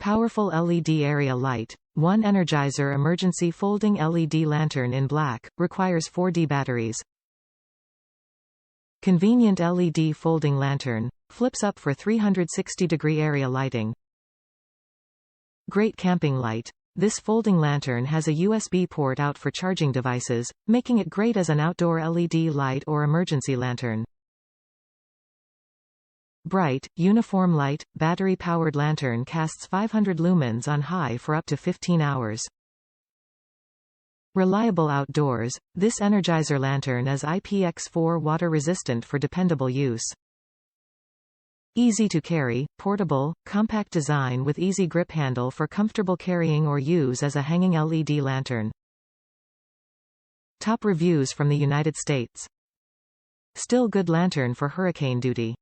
Powerful LED area light. One Energizer emergency folding LED lantern in black, requires 4D batteries. Convenient LED folding lantern. Flips up for 360-degree area lighting. Great camping light. This folding lantern has a USB port out for charging devices, making it great as an outdoor LED light or emergency lantern. Bright, uniform light, battery-powered lantern casts 500 lumens on high for up to 15 hours. Reliable outdoors. This Energizer lantern is IPX4 water-resistant for dependable use. Easy to carry, portable, compact design with easy grip handle for comfortable carrying or use as a hanging LED lantern. Top reviews from the United States. Still good lantern for hurricane duty.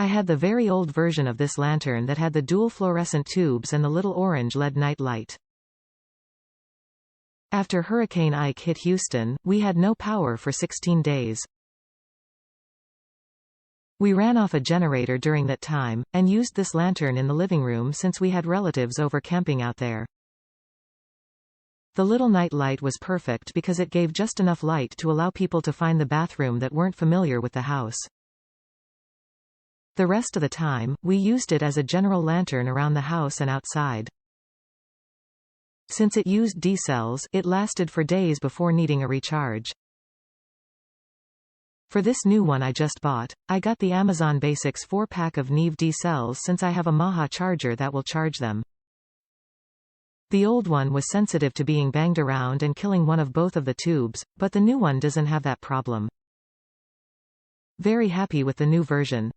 I had the very old version of this lantern that had the dual fluorescent tubes and the little orange LED night light. After Hurricane Ike hit Houston, we had no power for 16 days. We ran off a generator during that time, and used this lantern in the living room since we had relatives over camping out there. The little night light was perfect because it gave just enough light to allow people to find the bathroom that weren't familiar with the house. The rest of the time, we used it as a general lantern around the house and outside. Since it used D cells, it lasted for days before needing a recharge. For this new one I just bought, I got the Amazon Basics 4-pack of Neve D cells since I have a Maha charger that will charge them. The old one was sensitive to being banged around and killing one of both of the tubes, but the new one doesn't have that problem. Very happy with the new version.